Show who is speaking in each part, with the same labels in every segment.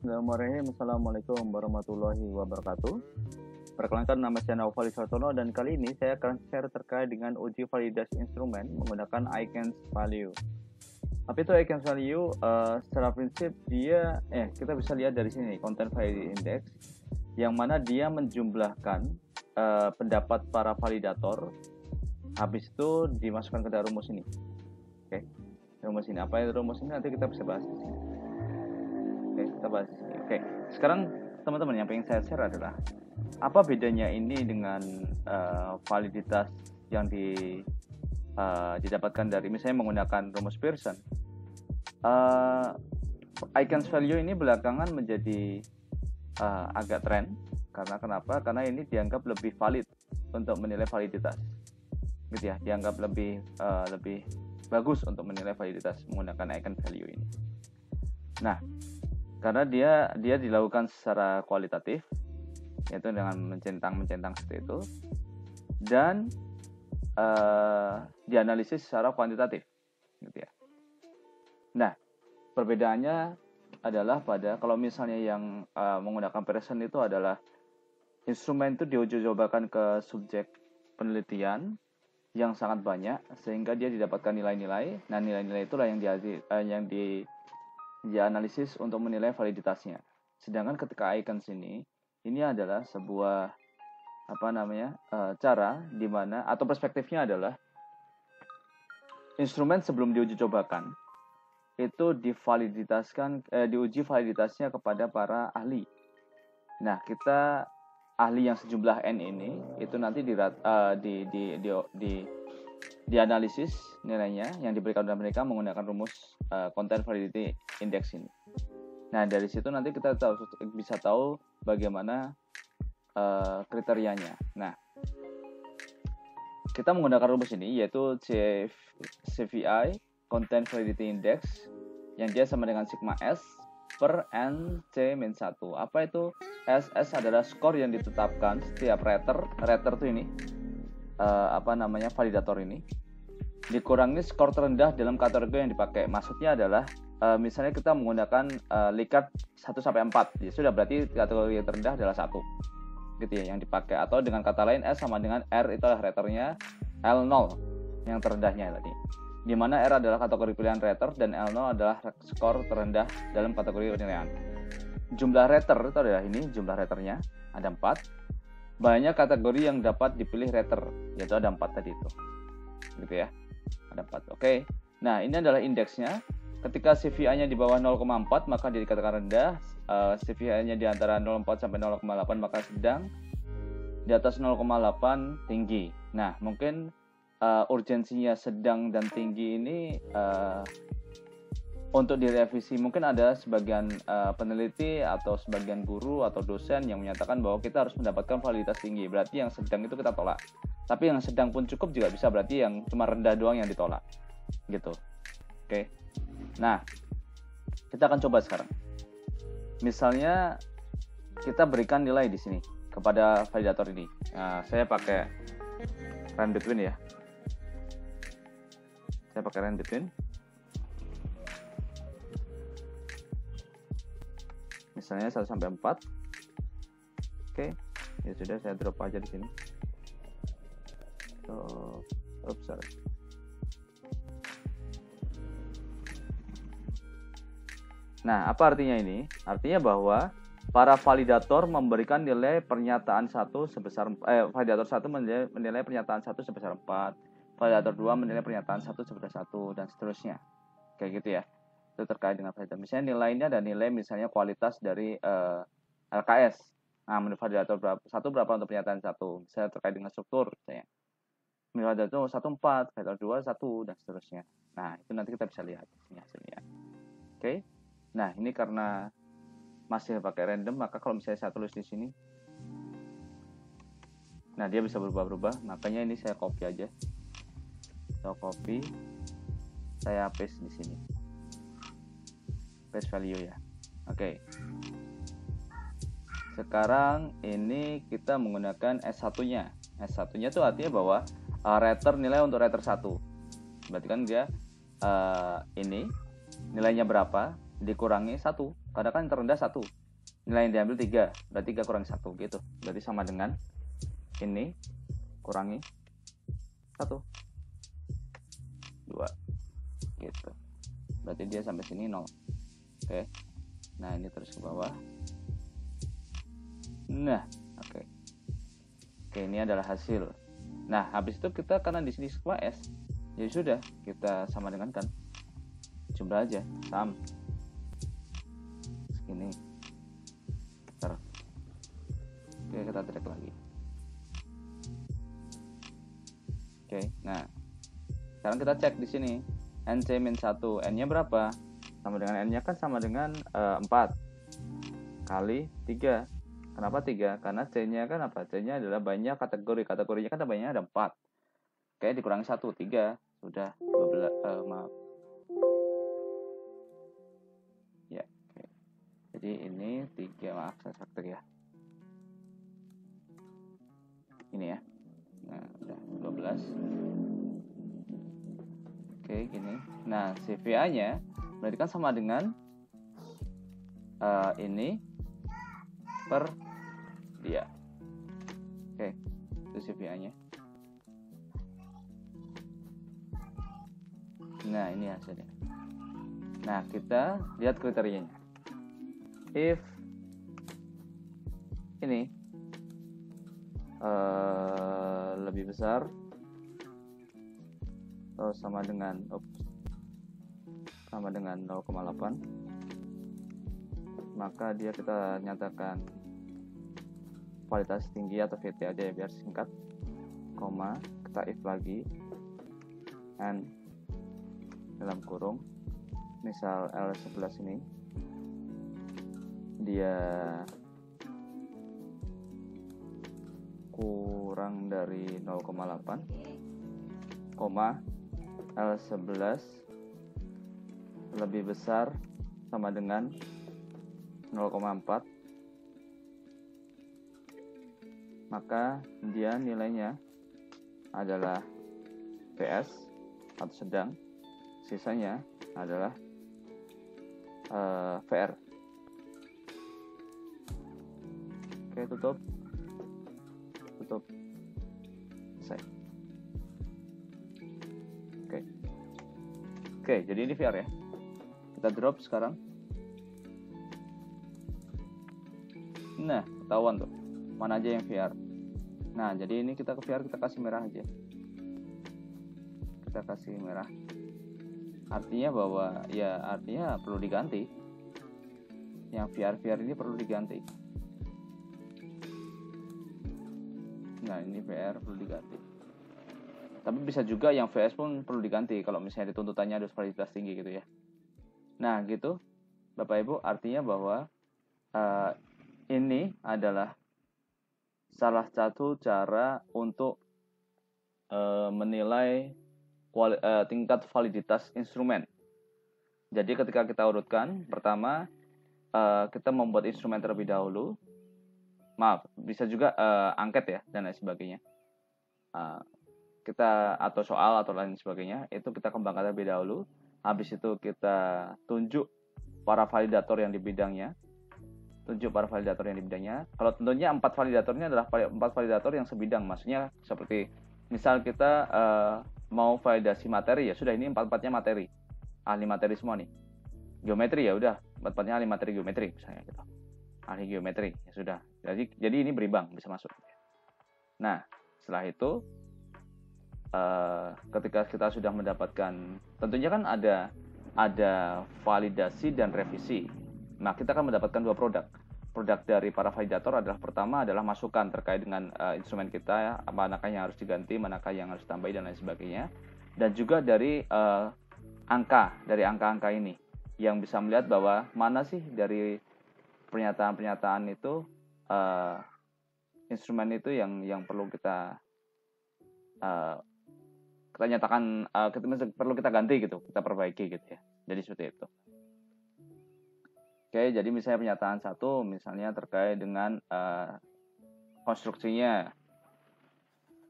Speaker 1: Bismillahirrahmanirrahim. Assalamualaikum warahmatullahi wabarakatuh. Perkenalkan, nama saya Naufal Isotono dan kali ini saya akan share terkait dengan uji validasi instrumen menggunakan Eigen's Value. Apa itu Eigen's Value? Secara prinsip dia, kita bisa lihat dari sini Content Validity Index, yang mana dia menjumlahkan pendapat para validator, habis itu dimasukkan ke dalam rumus ini. Oke, rumus ini apa itu rumus ini nanti kita bisa bahas di sini. Oke, kita bahas di sini. Oke, sekarang teman-teman yang pengen saya share adalah apa bedanya ini dengan validitas yang didapatkan dari misalnya menggunakan rumus Pearson. Eigen's Value ini belakangan menjadi agak tren. Karena kenapa? Karena ini dianggap lebih valid untuk menilai validitas, gitu ya. Dianggap lebih bagus untuk menilai validitas menggunakan Eigen's Value ini. Nah, karena dia dilakukan secara kualitatif, yaitu dengan mencentang seperti itu, dan dianalisis secara kuantitatif, gitu ya. Nah, perbedaannya adalah pada kalau misalnya yang menggunakan Pearson itu adalah instrumen itu diuji cobakan ke subjek penelitian yang sangat banyak sehingga dia didapatkan nilai-nilai. Nah, nilai-nilai itulah yang dianalisis untuk menilai validitasnya. Sedangkan ketika Eigen's ini adalah sebuah cara di mana atau perspektifnya adalah instrumen sebelum diuji cobakan itu diuji validitasnya kepada para ahli. Nah, kita ahli yang sejumlah N ini itu nanti dianalisis nilainya yang diberikan oleh mereka menggunakan rumus Content Validity Index ini. Nah, dari situ nanti kita bisa tahu bagaimana kriterianya. Nah, kita menggunakan rumus ini yaitu CVI Content Validity Index yang dia sama dengan sigma S per NC-1. Apa itu S? S adalah skor yang ditetapkan setiap rater itu ini validator ini dikurangi skor terendah dalam kategori yang dipakai. Maksudnya adalah misalnya kita menggunakan Likert 1-4, ya sudah berarti kategori yang terendah adalah 1, gitu ya yang dipakai. Atau dengan kata lain S sama dengan R itu adalah raternya, L0 yang terendahnya tadi, di mana R adalah kategori pilihan rater dan L0 adalah skor terendah dalam kategori penilaian. Jumlah rater itu adalah ini, jumlah raternya ada 4. Banyak kategori yang dapat dipilih rater, yaitu ada 4 tadi itu, gitu ya, ada 4. Oke. Nah, ini adalah indeksnya. Ketika CVI-nya di bawah 0,4 maka dia dikatakan rendah, CVI-nya di antara 0,4 sampai 0,8 maka sedang, di atas 0,8 tinggi. Nah, mungkin urgensinya sedang dan tinggi ini untuk direvisi. Mungkin ada sebagian peneliti atau sebagian guru atau dosen yang menyatakan bahwa kita harus mendapatkan validitas tinggi, berarti yang sedang itu kita tolak. Tapi yang sedang pun cukup juga bisa, berarti yang cuma rendah doang yang ditolak, gitu. Oke. Nah, kita akan coba sekarang. Misalnya kita berikan nilai di sini kepada validator ini. Nah, saya pakai range between ya. Saya pakai range between. Misalnya 1-4. Oke. Ya sudah, saya drop aja di sini. Sorry. Nah, apa artinya ini? Artinya bahwa para validator memberikan nilai pernyataan 1 sebesar validator 1 menilai pernyataan 1 sebesar 4, validator 2 menilai pernyataan 1 sebesar 1 dan seterusnya. Kayak gitu ya. Itu terkait dengan validator. Misalnya nilainya dan nilai misalnya kualitas dari LKS. Nah, menurut validator berapa untuk pernyataan 1? Misalnya terkait dengan struktur misalnya. Menurut validator 1-4, validator 2 1 dan seterusnya. Nah, itu nanti kita bisa lihat di sini hasilnya. Oke. Nah, ini karena masih pakai random, maka kalau misalnya saya tulis di sini, nah dia bisa berubah-ubah. Makanya ini saya copy aja. Saya paste di sini. Paste value ya. Oke. Sekarang ini kita menggunakan S1-nya. S1-nya itu artinya bahwa rater nilai untuk rater 1. Berarti kan dia ini nilainya berapa? Dikurangi 1 Karena kan yang terendah 1. Nilai yang diambil 3. Berarti 3 kurangi 1 gitu. Berarti sama dengan ini kurangi 1. 2. Gitu. Berarti dia sampai sini 0. Oke. Nah, ini terus ke bawah. Nah, oke. Oke, ini adalah hasil. Nah, habis itu kita karena di sini skema S, ya sudah, kita sama dengan kan. Jumlah aja, sum. Segini. Oke, kita drag lagi. Oke, nah. Sekarang kita cek di sini. NC-1, N-nya berapa? Sama dengan N-nya kan sama dengan 4 kali 3. Kenapa 3? Karena C-nya kan apa? C-nya adalah banyak kategori. Kategorinya kan banyak ada 4. Oke, dikurangi 1, 3. Sudah 12, maaf. Ya, oke. Jadi ini 3, maaf saya faktor ya. Ini ya. Nah, udah 12. Oke, gini. Nah, CVA-nya berarti kan sama dengan ini per dia. Oke, itu CVA-nya. Nah, ini hasilnya. Nah, kita lihat kriterianya. If ini lebih besar atau sama dengan 0,8, maka dia kita nyatakan kualitas tinggi atau VT aja ya biar singkat, koma, kita if lagi, and dalam kurung, misal L11 ini dia kurang dari 0,8, koma, L11 lebih besar sama dengan 0,4, maka dia nilainya adalah PS atau sedang, sisanya adalah VR. Oke, tutup, selesai. Oke, jadi ini VR ya. Kita drop sekarang. Nah, ketahuan tuh mana aja yang VR. Nah, jadi ini kita ke VR, kita kasih merah aja. Kita kasih merah. Artinya bahwa ya artinya perlu diganti. Yang VR ini perlu diganti. Nah, ini VR perlu diganti. Tapi bisa juga yang VS pun perlu diganti kalau misalnya dituntutannya harus validitas tinggi gitu ya. Nah, gitu Bapak Ibu, artinya bahwa ini adalah salah satu cara untuk menilai tingkat validitas instrumen. Jadi ketika kita urutkan, pertama kita membuat instrumen terlebih dahulu. Maaf, bisa juga angket ya dan lain sebagainya. Kita atau soal atau lain sebagainya itu kita kembangkan terlebih dahulu. Habis itu kita tunjuk para validator yang di bidangnya. Kalau tentunya 4 validatornya adalah 4 validator yang sebidang. Maksudnya seperti misal kita mau validasi materi, ya sudah ini 4-4-nya materi. Ahli materi semua nih. Geometri ya udah 4-4-nya ahli materi geometri misalnya gitu. Ahli geometri ya sudah. Jadi ini berimbang bisa masuk. Nah, setelah itu ketika kita sudah mendapatkan, tentunya kan ada validasi dan revisi. Nah, kita akan mendapatkan 2 produk. Produk dari para validator adalah pertama adalah masukan terkait dengan instrumen kita, ya, manakah yang harus diganti, manakah yang harus ditambahi dan lain sebagainya. Dan juga dari angka-angka ini yang bisa melihat bahwa mana sih dari pernyataan-pernyataan itu instrumen itu yang perlu kita nyatakan, perlu kita ganti gitu, kita perbaiki gitu ya. Jadi seperti itu. Oke, jadi misalnya pernyataan 1 misalnya terkait dengan konstruksinya.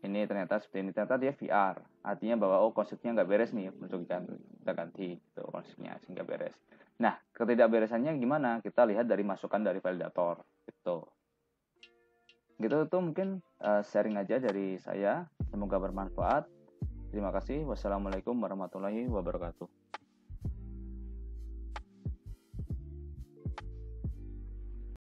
Speaker 1: Ini ternyata seperti ini, ternyata dia VR. Artinya bahwa konstruksinya nggak beres nih, untuk kita ganti gitu, konstruksinya sehingga beres. Nah, ketidakberesannya gimana? Kita lihat dari masukan dari validator. Gitu. Gitu itu mungkin sharing aja dari saya. Semoga bermanfaat. Terima kasih. Wassalamualaikum warahmatullahi wabarakatuh.